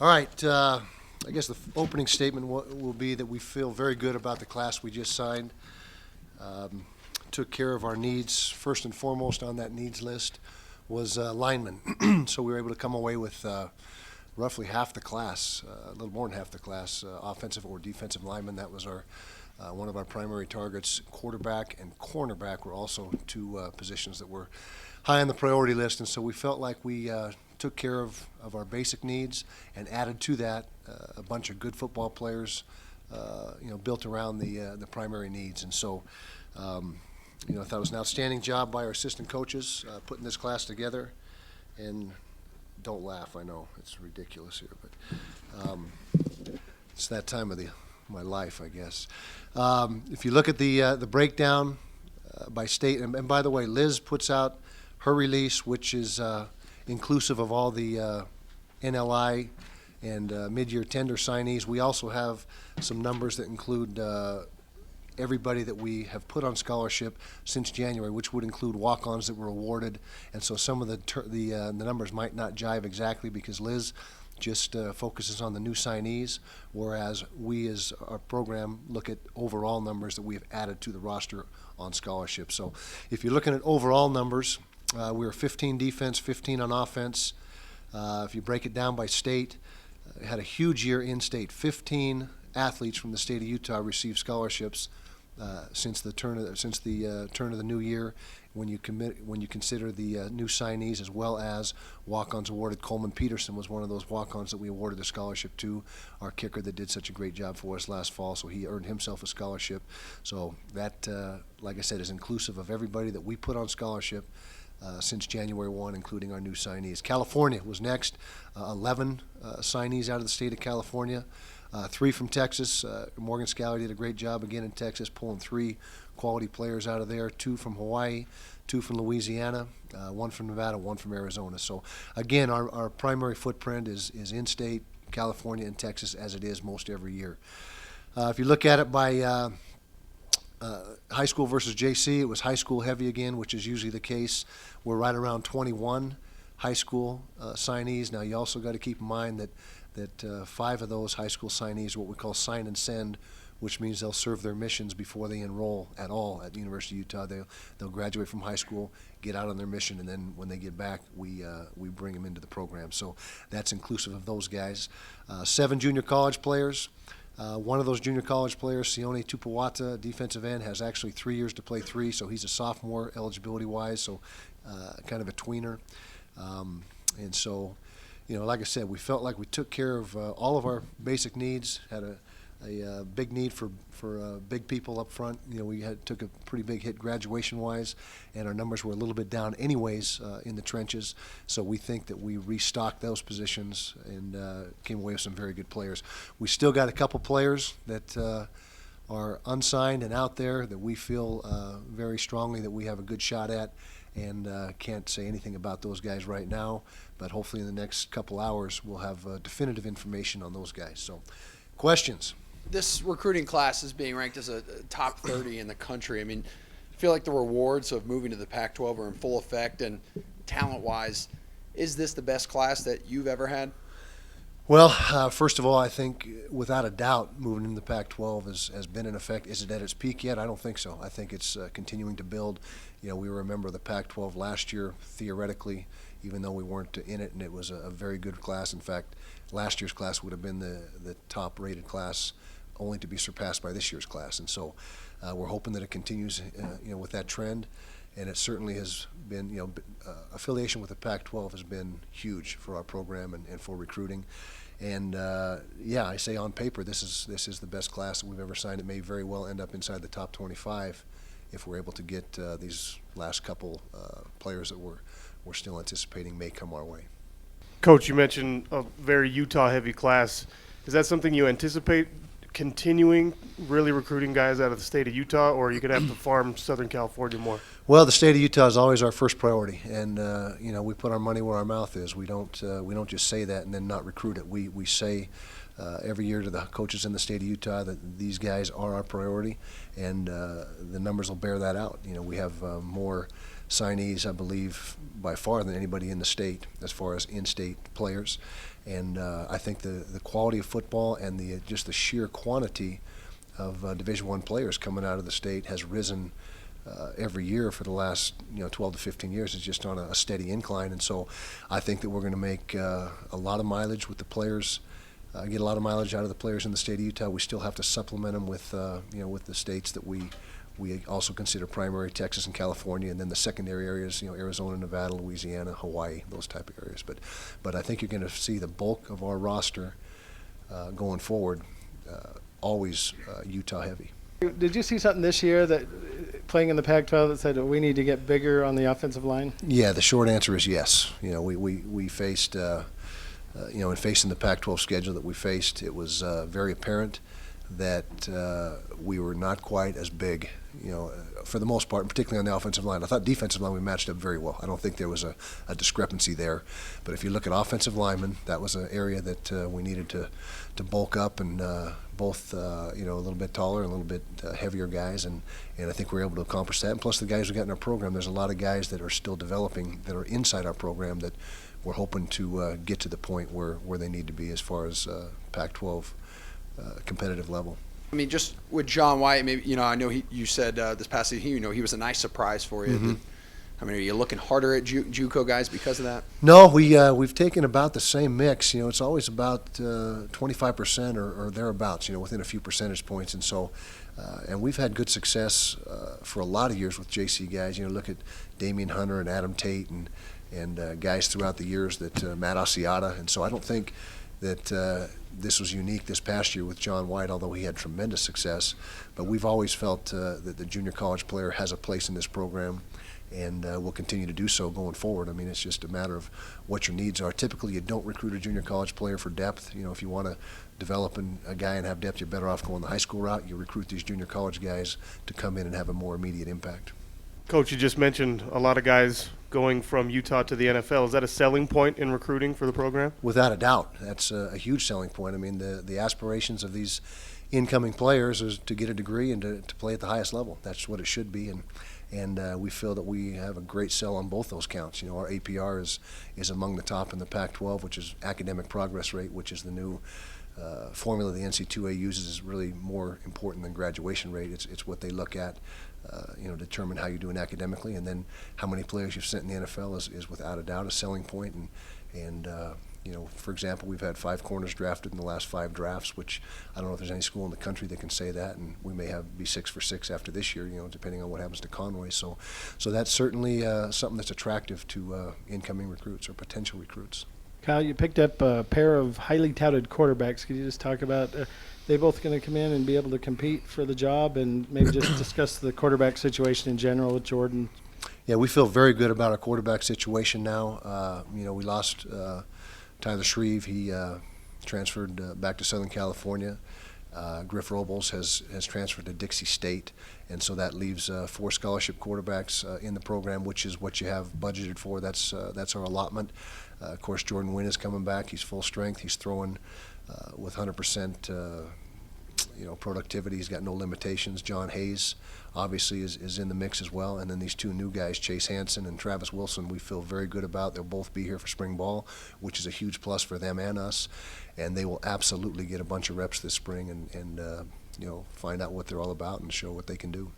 All right. I guess the opening statement will be that we feel very good about the class we just signed. Took care of our needs. First and foremost on that needs list was linemen. So we were able to come away with roughly half the class, a little more than half the class, offensive or defensive linemen. That was our one of our primary targets. Quarterback and cornerback were also two positions that were high on the priority list, and so we felt like we took care of our basic needs and added to that a bunch of good football players, built around the primary needs. And so, I thought it was an outstanding job by our assistant coaches putting this class together. And don't laugh, I know it's ridiculous here, but it's that time of my life, I guess. If you look at the breakdown by state, and by the way, Liz puts out her release, which is inclusive of all the NLI and mid-year tender signees. We also have some numbers that include everybody that we have put on scholarship since January, which would include walk-ons that were awarded. And so some of the numbers might not jive exactly because Liz just focuses on the new signees, whereas we as our program look at overall numbers that we have added to the roster on scholarship. So if you're looking at overall numbers, we were 15 defense, 15 on offense. If you break it down by state, had a huge year in state. 15 athletes from the state of Utah received scholarships since the turn of the new year. When you consider the new signees as well as walk-ons awarded, Coleman Peterson was one of those walk-ons that we awarded a scholarship to, our kicker that did such a great job for us last fall, so he earned himself a scholarship. So that, like I said, is inclusive of everybody that we put on scholarship since January 1, including our new signees. California was next, 11 signees out of the state of California. 3 from Texas. Morgan Scally did a great job again in Texas, pulling 3 quality players out of there. 2 from Hawaii, 2 from Louisiana, 1 from Nevada, 1 from Arizona. So again, our primary footprint is in-state, California and Texas, as it is most every year. If you look at it by high school versus JC, it was high school heavy again, which is usually the case. We're right around 21 high school signees. Now you also got to keep in mind that 5 of those high school signees are what we call sign and send, which means they'll serve their missions before they enroll at all at the University of Utah. They'll graduate from high school, get out on their mission, and then when they get back, we bring them into the program. So that's inclusive of those guys. 7 junior college players. One of those junior college players, Sione Tupawata, defensive end, has actually 3 years to play 3, so he's a sophomore eligibility-wise, so kind of a tweener. And so, like I said, we felt like we took care of all of our basic needs, had a big need for big people up front. We took a pretty big hit graduation-wise, and our numbers were a little bit down anyways in the trenches. So we think that we restocked those positions and came away with some very good players. We still got a couple players that are unsigned and out there that we feel very strongly that we have a good shot at, and can't say anything about those guys right now, but hopefully in the next couple hours we'll have definitive information on those guys. So, questions? This recruiting class is being ranked as a top 30 in the country. I mean, I feel like the rewards of moving to the Pac-12 are in full effect, and talent-wise, is this the best class that you've ever had? Well, first of all, I think without a doubt moving into the Pac-12 has been in effect. Is it at its peak yet? I don't think so. I think it's continuing to build. We remember the Pac-12 last year, theoretically, even though we weren't in it, and it was a very good class. In fact, last year's class would have been the top-rated class, only to be surpassed by this year's class. And so we're hoping that it continues with that trend. And it certainly has been, affiliation with the Pac-12 has been huge for our program and for recruiting. And I say on paper, this is the best class that we've ever signed. It may very well end up inside the top 25 if we're able to get these last couple players that we're still anticipating may come our way. Coach, you mentioned a very Utah-heavy class. Is that something you anticipate continuing, really recruiting guys out of the state of Utah, or are you going to have to farm Southern California more? Well, the state of Utah is always our first priority, and we put our money where our mouth is. We don't just say that and then not recruit it. We say every year to the coaches in the state of Utah that these guys are our priority, and the numbers will bear that out. You know, we have more signees, I believe, by far than anybody in the state as far as in-state players, and I think the quality of football and just the sheer quantity of Division I players coming out of the state has risen every year for the last 12 to 15 years. It's just on a steady incline, and so I think that we're going to make a lot of mileage with the players. Get a lot of mileage out of the players in the state of Utah. We still have to supplement them with with the states that we also consider primary, Texas and California, and then the secondary areas, Arizona, Nevada, Louisiana, Hawaii, those type of areas. But I think you're going to see the bulk of our roster going forward always Utah heavy. Did you see something this year that playing in the Pac-12 that said we need to get bigger on the offensive line? Yeah, the short answer is yes. We faced, in facing the Pac-12 schedule that we faced, it was very apparent that we were not quite as big, for the most part, particularly on the offensive line. I thought defensive line we matched up very well. I don't think there was a discrepancy there. But if you look at offensive linemen, that was an area that we needed to bulk up, and both a little bit taller and a little bit heavier guys, and I think we're able to accomplish that. And plus the guys we got in our program, there's a lot of guys that are still developing that are inside our program that we're hoping to get to the point where they need to be as far as Pac-12 competitive level. I mean, just with John White, maybe I know you said this past season, he was a nice surprise for you. Mm-hmm. I mean, are you looking harder at JUCO guys because of that? No, we've taken about the same mix. It's always about 25% or thereabouts. Within a few percentage points, and so and we've had good success for a lot of years with JC guys. Look at Damian Hunter and Adam Tate and guys throughout the years that Matt Asiata, and so I don't think that this was unique this past year with John White, although he had tremendous success. But we've always felt that the junior college player has a place in this program, and will continue to do so going forward. I mean, it's just a matter of what your needs are. Typically, you don't recruit a junior college player for depth. If you want to develop a guy and have depth, you're better off going the high school route. You recruit these junior college guys to come in and have a more immediate impact. Coach, you just mentioned a lot of guys going from Utah to the NFL. Is that a selling point in recruiting for the program? Without a doubt. That's a huge selling point. I mean, the aspirations of these incoming players is to get a degree and to play at the highest level. That's what it should be, and we feel that we have a great sell on both those counts. Our APR is among the top in the Pac-12, which is academic progress rate, which is the new formula the NC2A uses, is really more important than graduation rate. It's what they look at, determine how you're doing academically, and then how many players you've sent in the NFL is without a doubt a selling point. And for example, we've had 5 corners drafted in the last 5 drafts, which I don't know if there's any school in the country that can say that, and we may be 6 for 6 after this year, depending on what happens to Conway. So that's certainly something that's attractive to incoming recruits or potential recruits. Kyle, you picked up a pair of highly touted quarterbacks. Could you just talk about they both going to come in and be able to compete for the job, and maybe just discuss the quarterback situation in general with Jordan? Yeah, we feel very good about our quarterback situation now. We lost Tyler Shreve. He transferred back to Southern California. Griff Robles has transferred to Dixie State, and so that leaves 4 scholarship quarterbacks in the program, which is what you have budgeted for. That's our allotment. Of course, Jordan Wynn is coming back. He's full strength. He's throwing with 100% productivity. He's got no limitations. John Hayes obviously is in the mix as well, and then these 2 new guys, Chase Hansen and Travis Wilson, we feel very good about. They'll both be here for spring ball, which is a huge plus for them and us, and they will absolutely get a bunch of reps this spring and find out what they're all about and show what they can do.